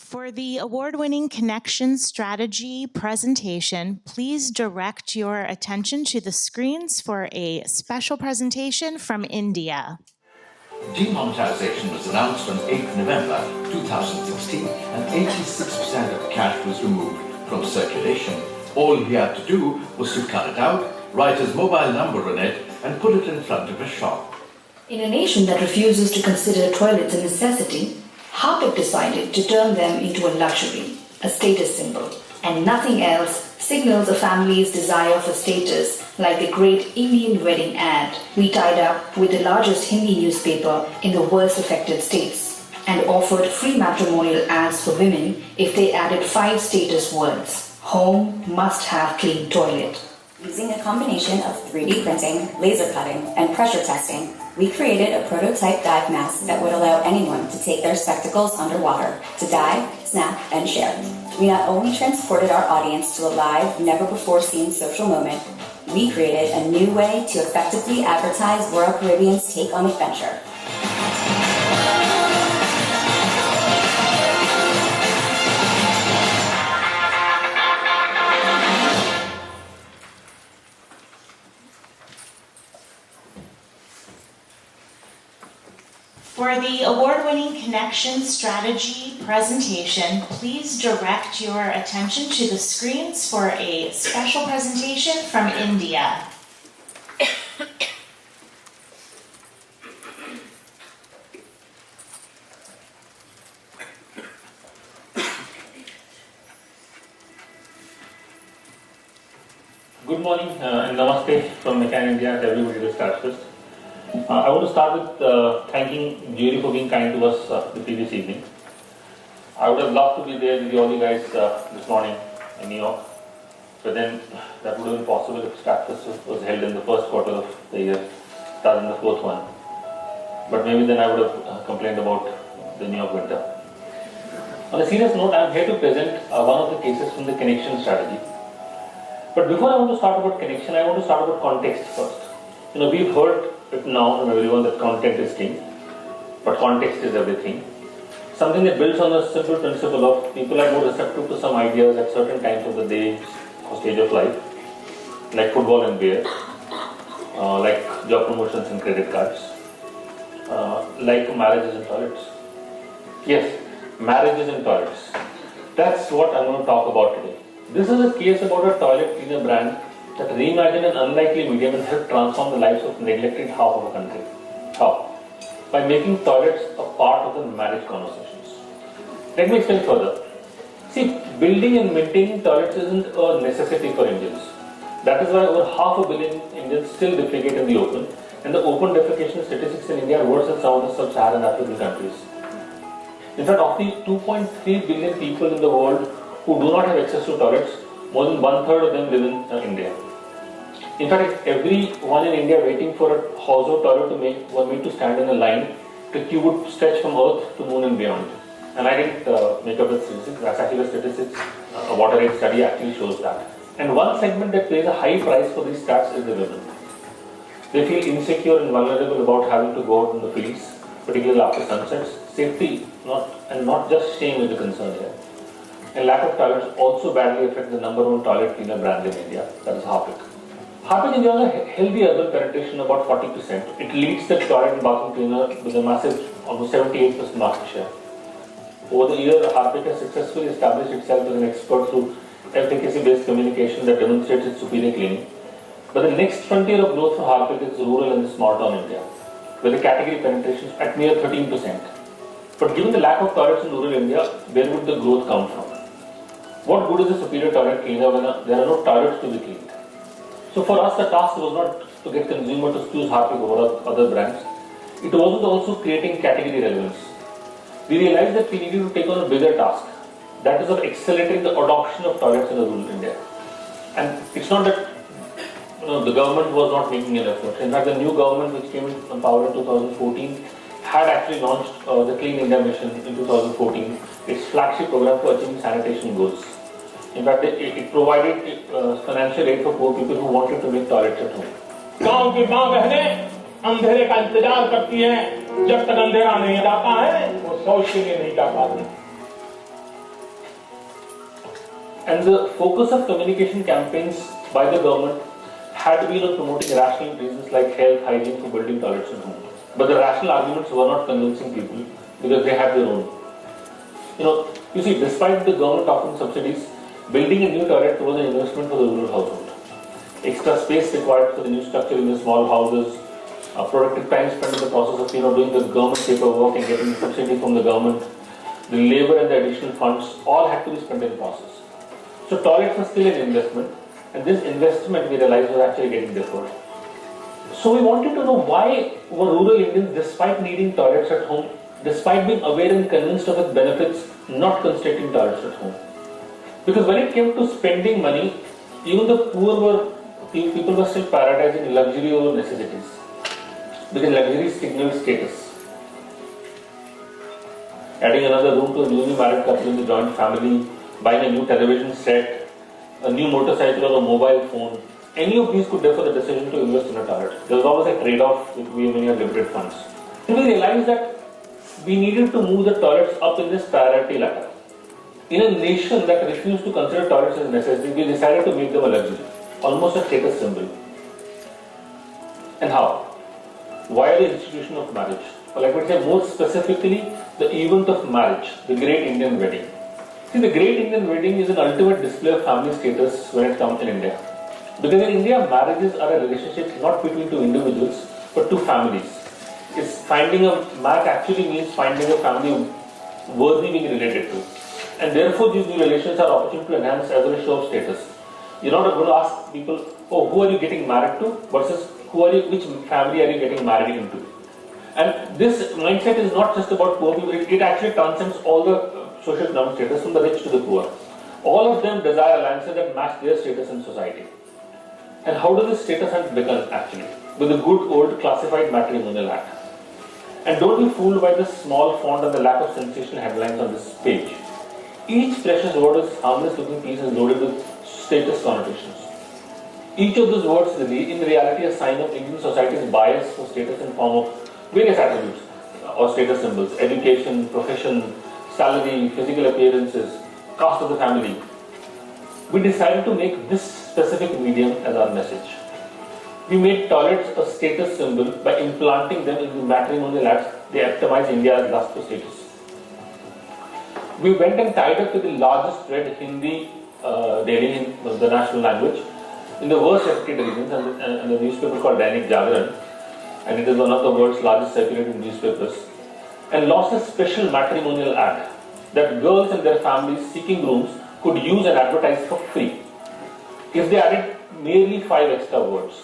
For the award-winning Connection Strategy presentation, please direct your attention to the screens for a special presentation from India. Demonetization was announced on 8th November 2016 and 86% of cash was removed from circulation. All he had to do was to cut it out, write his mobile number on it and put it in front of his shop. In a nation that refuses to consider toilets a necessity, Harpic decided to turn them into a luxury, a status symbol, and nothing else signals a family's desire for status like the great Indian wedding ad. We tied up with the largest Hindi newspaper in the worst affected states and offered free matrimonial ads for women if they added 5 status words. Home must have clean toilet. Using a combination of 3D printing, laser cutting, and pressure testing, we created a prototype dive mask that would allow anyone to take their spectacles underwater to dive, snap, and share. We not only transported our audience to a live, never-before-seen social moment, we created a new way to effectively advertise Royal Caribbean's take on adventure. For the award-winning Connection Strategy presentation, please direct your attention to the screens for a special presentation from India. Good morning and namaste from Meccan India to everybody to StratFest. I want to start with thanking jury for being kind to us the previous evening. I would have loved to be there with all you guys this morning in New York, but then that would have been possible if StratFest was held in the first quarter of the year rather than the fourth one. But maybe then I would have complained about the New York winter. On a serious note, I am here to present one of the cases from the Connection Strategy. But before I want to start about connection, I want to start about context first. We've heard it now from everyone that content is king, but context is everything. Something that builds on the simple principle of people are more receptive to some ideas at certain times of the day or stage of life, like football and beer, like job promotions and credit cards, like marriages and toilets. Yes, marriages and toilets. That's what I'm going to talk about today. This is a case about a toilet cleaner brand that reimagined an unlikely medium and helped transform the lives of neglected half of a country. How? By making toilets a part of the marriage conversations. Let me explain further. See, building and maintaining toilets isn't a necessity for Indians. That is why over 500 million Indians still defecate in the open, and the open defecation statistics in India are worse than some of the sub-Saharan African countries. In fact, of the 2.3 billion people in the world who do not have access to toilets, more than 1/3 of them live in India. In fact, if everyone in India waiting for a household toilet were made to stand in a line, the queue would stretch from Earth to Moon and beyond. And I didn't make up the statistics. That's actually the statistics. A water rate study actually shows that. And one segment that pays a high price for these stats is the women. They feel insecure and vulnerable about having to go out in the fields, particularly after sunsets. Safety, not just shame is the concern here. And lack of toilets also badly affects the #1 toilet cleaner brand in India, that is Harpic. Harpic enjoys a healthy urban penetration about 40%. It leads the toilet and bathroom cleaner with a massive almost 78% market share. Over the year, Harpic has successfully established itself as an expert through efficacy-based communication that demonstrates its superior cleaning. But the next frontier of growth for Harpic is rural and small town India, where the category penetration is at near 13%. But given the lack of toilets in rural India, where would the growth come from? What good is a superior toilet cleaner when there are no toilets to be cleaned? So for us, the task was not to get consumer to choose Harpic over other brands. It was also creating category relevance. We realized that we needed to take on a bigger task, that is of accelerating the adoption of toilets in rural India. And it's not that the government was not making an effort. In fact, the new government which came in power in 2014 had actually launched the Clean India Mission in 2014, its flagship program for achieving sanitation goals. In fact, it provided financial aid for poor people who wanted to make toilets at home. गांव की मां बहनें अंधेरे का इंतजार करती हैं, जब तक अंधेरा नहीं जाता है वो शौच के लिए नहीं जा पाती। And the focus of communication campaigns by the government had been on promoting rational reasons like health, hygiene for building toilets at home. But the rational arguments were not convincing people because they had their own. You see, despite the government offering subsidies, building a new toilet was an investment for the rural household. Extra space required for the new structure in the small houses, productive time spent in the process of doing the government paperwork and getting the subsidy from the government, the labor and the additional funds all had to be spent in the process. So toilets were still an investment, and this investment we realized was actually getting deferred. So we wanted to know why were rural Indians, despite needing toilets at home, despite being aware and convinced of its benefits, not constructing toilets at home. Because when it came to spending money, even the people were still prioritizing luxury over necessities. Because luxury signaled status. Adding another room to a newly married couple in the joint family, buying a new television set, a new motorcycle or a mobile phone, any of these could defer the decision to invest in a toilet. There was always a trade-off when you have limited funds. And we realized that we needed to move the toilets up in this priority ladder. In a nation that refused to consider toilets as a necessity, we decided to make them a luxury, almost a status symbol. And how? Via the institution of marriage. Or like we say more specifically, the event of marriage, the Great Indian Wedding. See, the Great Indian Wedding is an ultimate display of family status when it comes in India. Because in India, marriages are a relationship not between two individuals, but two families. Finding a match actually means finding a family worthy being related to. And therefore, these new relations are opportunity to enhance as well as show of status. You're not going to ask people, oh, who are you getting married to versus which family are you getting married into? And this mindset is not just about poor people, it actually transcends all the social economic status from the rich to the poor. All of them desire alliances that match their status in society. And how does this status hunt begin actually? With a good old classified matrimonial act. And don't be fooled by the small font and the lack of sensational headlines on this page. Each precious word is harmless looking piece is loaded with status connotations. Each of those words is in reality a sign of Indian society's bias for status in form of various attributes or status symbols, education, profession, salary, physical appearances, caste of the family. We decided to make this specific medium as our message. We made toilets a status symbol by implanting them in the matrimonial acts. They epitomize India's lust for status. We went and tied up with the largest read Hindi daily in the national language in the worst affected regions and the newspaper called Dainik Jagran, and it is one of the world's largest circulated newspapers, and launched a special matrimonial ad that girls and their families seeking grooms could use and advertise for free if they added merely 5 extra words.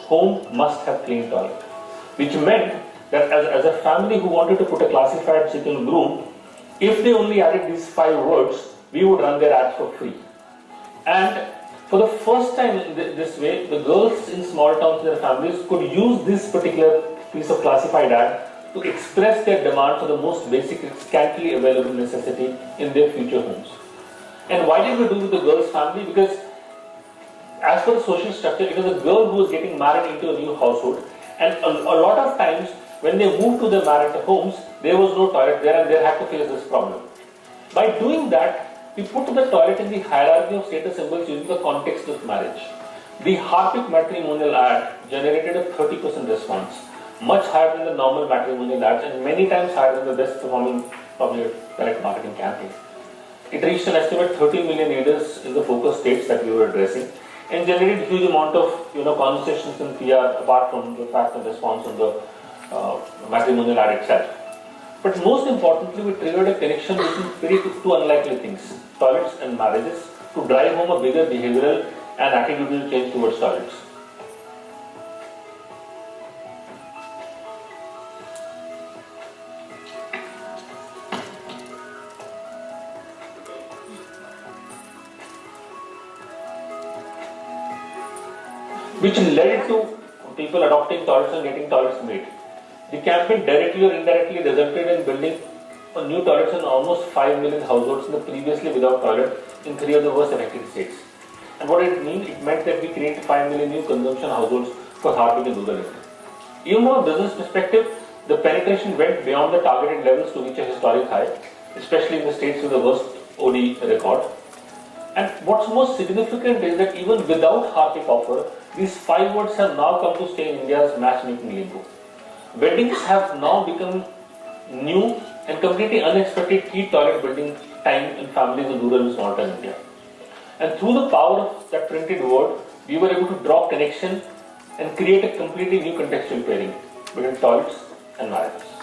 Home must have clean toilet, which meant that as a family who wanted to put a classified single groom, if they only added these 5 words, we would run their ads for free. And for the first time in this way, the girls in small towns and their families could use this particular piece of classified ad to express their demand for the most basic, scantily available necessity in their future homes. And why did we do with the girl's family? Because as per the social structure, it was a girl who was getting married into a new household, and a lot of times when they moved to their married homes, there was no toilet there and they had to face this problem. By doing that, we put the toilet in the hierarchy of status symbols using the context of marriage. The Harpic matrimonial ad generated a 30% response, much higher than the normal matrimonial ads and many times higher than the best performing public direct marketing campaign. It reached an estimate 30 million readers in the focus states that we were addressing and generated huge amount of conversations and PR apart from the fact and response on the matrimonial ad itself. But most importantly, we triggered a connection between two unlikely things, toilets and marriages, to drive home a bigger behavioral and attitudinal change towards toilets. Which led to people adopting toilets and getting toilets made. The campaign directly or indirectly resulted in building new toilets in almost 5 million households in the previously without toilet in 3 of the worst affected states. And what it meant? It meant that we created 5 million new consumption households for Harpic and rural India. Even from a business perspective, the penetration went beyond the targeted levels to reach a historic high, especially in the states with the worst OD record. And what's most significant is that even without Harpic offer, these 5 words have now come to stay in India's matchmaking lingo. Weddings have now become new and completely unexpected key toilet building time in families in rural and small town India. And through the power of that printed word, we were able to draw connection and create a completely new contextual pairing between toilets and marriages.